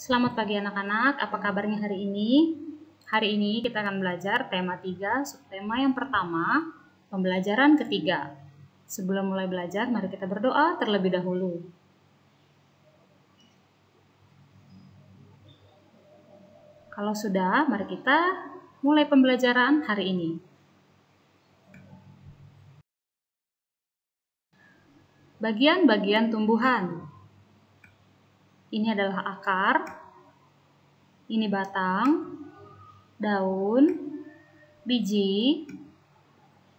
Selamat pagi anak-anak, apa kabarnya hari ini? Hari ini kita akan belajar tema 3, subtema yang pertama, pembelajaran ketiga. Sebelum mulai belajar, mari kita berdoa terlebih dahulu. Kalau sudah, mari kita mulai pembelajaran hari ini. Bagian-bagian tumbuhan. Ini adalah akar, ini batang, daun, biji,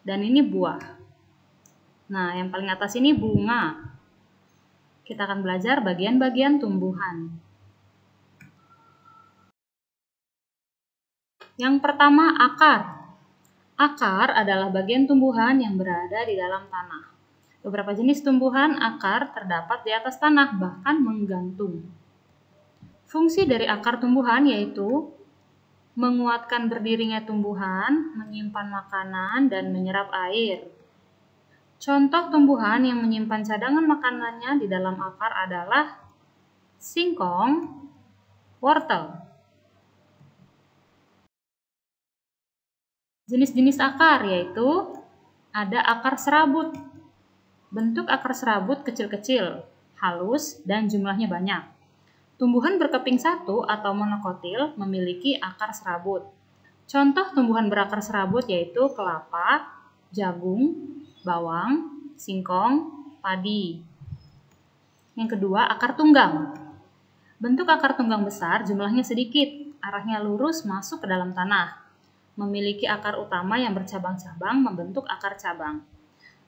dan ini buah. Nah, yang paling atas ini bunga. Kita akan belajar bagian-bagian tumbuhan. Yang pertama, akar. Akar adalah bagian tumbuhan yang berada di dalam tanah. Beberapa jenis tumbuhan akar terdapat di atas tanah, bahkan menggantung. Fungsi dari akar tumbuhan yaitu menguatkan berdirinya tumbuhan, menyimpan makanan, dan menyerap air. Contoh tumbuhan yang menyimpan cadangan makanannya di dalam akar adalah singkong, wortel. Jenis-jenis akar yaitu ada akar serabut. Bentuk akar serabut kecil-kecil, halus, dan jumlahnya banyak. Tumbuhan berkeping satu atau monokotil memiliki akar serabut. Contoh tumbuhan berakar serabut yaitu kelapa, jagung, bawang, singkong, padi. Yang kedua, akar tunggang. Bentuk akar tunggang besar, jumlahnya sedikit, arahnya lurus masuk ke dalam tanah. Memiliki akar utama yang bercabang-cabang membentuk akar cabang.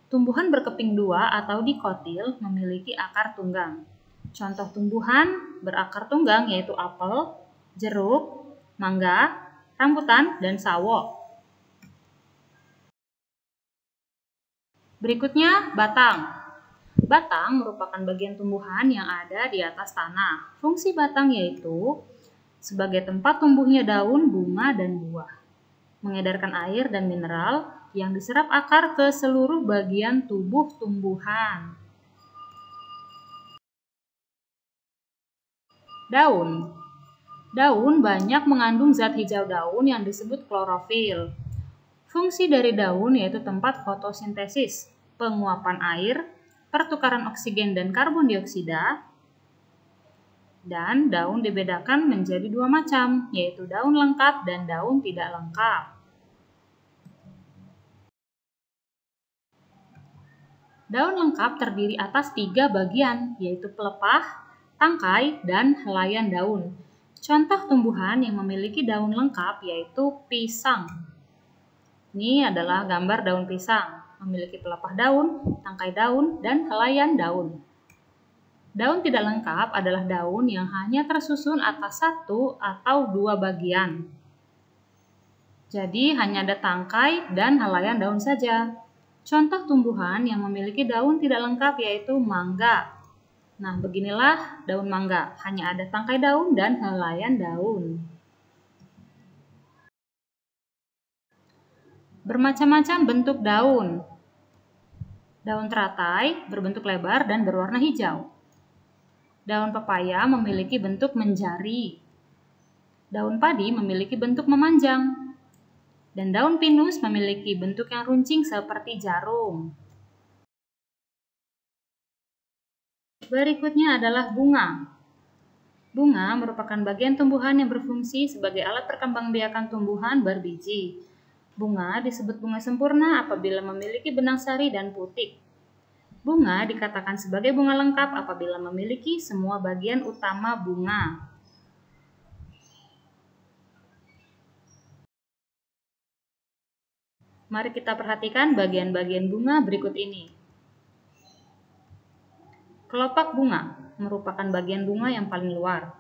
Tumbuhan berkeping dua atau dikotil memiliki akar tunggang. Contoh tumbuhan berakar tunggang yaitu apel, jeruk, mangga, rambutan, dan sawo. Berikutnya, batang. Batang merupakan bagian tumbuhan yang ada di atas tanah. Fungsi batang yaitu sebagai tempat tumbuhnya daun, bunga, dan buah. Mengedarkan air dan mineral yang diserap akar ke seluruh bagian tubuh tumbuhan. Daun. Daun banyak mengandung zat hijau daun yang disebut klorofil. Fungsi dari daun yaitu tempat fotosintesis, penguapan air, pertukaran oksigen dan karbon dioksida. Dan daun dibedakan menjadi dua macam, yaitu daun lengkap dan daun tidak lengkap. Daun lengkap terdiri atas 3 bagian, yaitu pelepah, tangkai, dan helaian daun. Contoh tumbuhan yang memiliki daun lengkap yaitu pisang. Ini adalah gambar daun pisang, memiliki pelepah daun, tangkai daun, dan helaian daun. Daun tidak lengkap adalah daun yang hanya tersusun atas 1 atau 2 bagian. Jadi hanya ada tangkai dan helaian daun saja. Contoh tumbuhan yang memiliki daun tidak lengkap yaitu mangga. Nah, beginilah daun mangga, hanya ada tangkai daun dan helaian daun. Bermacam-macam bentuk daun. Daun teratai berbentuk lebar dan berwarna hijau. Daun pepaya memiliki bentuk menjari. Daun padi memiliki bentuk memanjang. Dan daun pinus memiliki bentuk yang runcing seperti jarum. Berikutnya adalah bunga. Bunga merupakan bagian tumbuhan yang berfungsi sebagai alat perkembangbiakan tumbuhan berbiji. Bunga disebut bunga sempurna apabila memiliki benang sari dan putik. Bunga dikatakan sebagai bunga lengkap apabila memiliki semua bagian utama bunga. Mari kita perhatikan bagian-bagian bunga berikut ini. Kelopak bunga merupakan bagian bunga yang paling luar.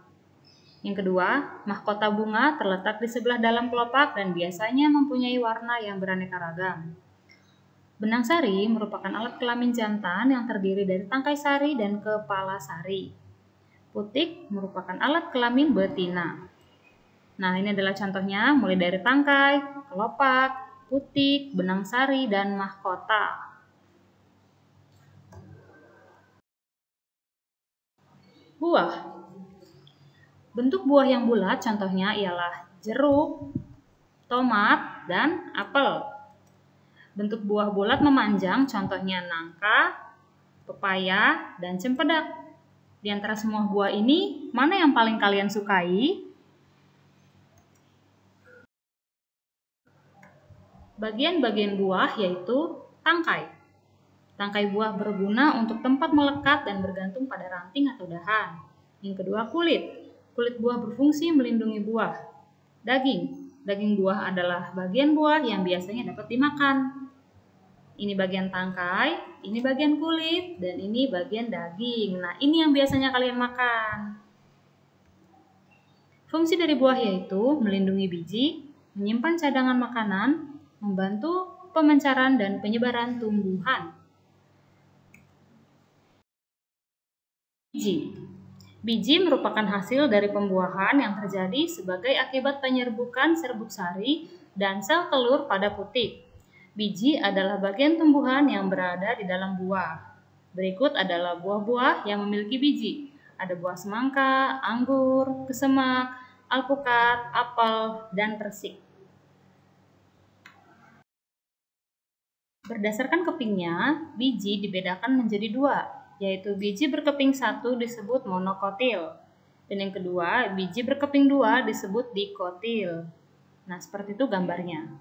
Yang kedua, mahkota bunga terletak di sebelah dalam kelopak dan biasanya mempunyai warna yang beraneka ragam. Benang sari merupakan alat kelamin jantan yang terdiri dari tangkai sari dan kepala sari. Putik merupakan alat kelamin betina. Nah, ini adalah contohnya mulai dari tangkai, kelopak, putik, benang sari, dan mahkota. Buah. Bentuk buah yang bulat contohnya ialah jeruk, tomat, dan apel. Bentuk buah bulat memanjang contohnya nangka, pepaya, dan cempedak. Di antara semua buah ini, mana yang paling kalian sukai? Bagian-bagian buah yaitu tangkai. Tangkai buah berguna untuk tempat melekat dan bergantung pada ranting atau dahan. Yang kedua, kulit. Kulit buah berfungsi melindungi buah. Daging. Daging buah adalah bagian buah yang biasanya dapat dimakan. Ini bagian tangkai, ini bagian kulit, dan ini bagian daging. Nah, ini yang biasanya kalian makan. Fungsi dari buah yaitu melindungi biji, menyimpan cadangan makanan, membantu pemencaran dan penyebaran tumbuhan. Biji. Biji merupakan hasil dari pembuahan yang terjadi sebagai akibat penyerbukan serbuk sari dan sel telur pada putik. Biji adalah bagian tumbuhan yang berada di dalam buah. Berikut adalah buah-buah yang memiliki biji. Ada buah semangka, anggur, kesemak, alpukat, apel, dan persik. Berdasarkan kepingnya, biji dibedakan menjadi dua, yaitu biji berkeping satu disebut monokotil, dan yang kedua, biji berkeping dua disebut dikotil. Nah, seperti itu gambarnya.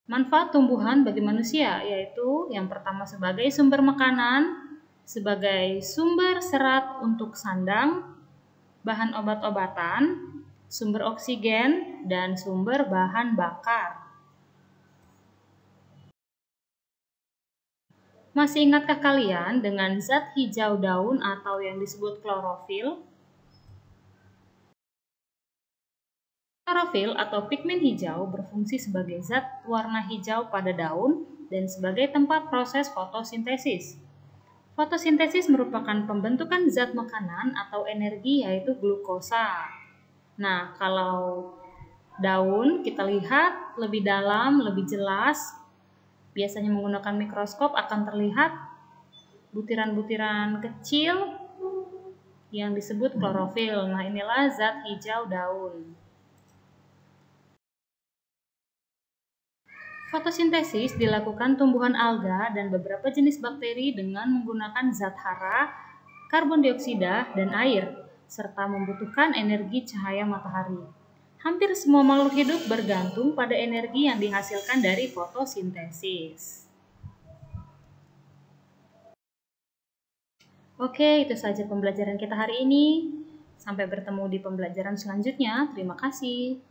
Manfaat tumbuhan bagi manusia yaitu yang pertama sebagai sumber makanan, sebagai sumber serat untuk sandang, bahan obat-obatan, sumber oksigen, dan sumber bahan bakar. Masih ingatkah kalian dengan zat hijau daun atau yang disebut klorofil? Klorofil atau pigmen hijau berfungsi sebagai zat warna hijau pada daun dan sebagai tempat proses fotosintesis. Fotosintesis merupakan pembentukan zat makanan atau energi yaitu glukosa. Nah, kalau daun kita lihat lebih dalam, lebih jelas, biasanya menggunakan mikroskop akan terlihat butiran-butiran kecil yang disebut klorofil. Nah, inilah zat hijau daun. Fotosintesis dilakukan tumbuhan alga dan beberapa jenis bakteri dengan menggunakan zat hara, karbon dioksida, dan air, serta membutuhkan energi cahaya matahari. Hampir semua makhluk hidup bergantung pada energi yang dihasilkan dari fotosintesis. Oke, itu saja pembelajaran kita hari ini. Sampai bertemu di pembelajaran selanjutnya. Terima kasih.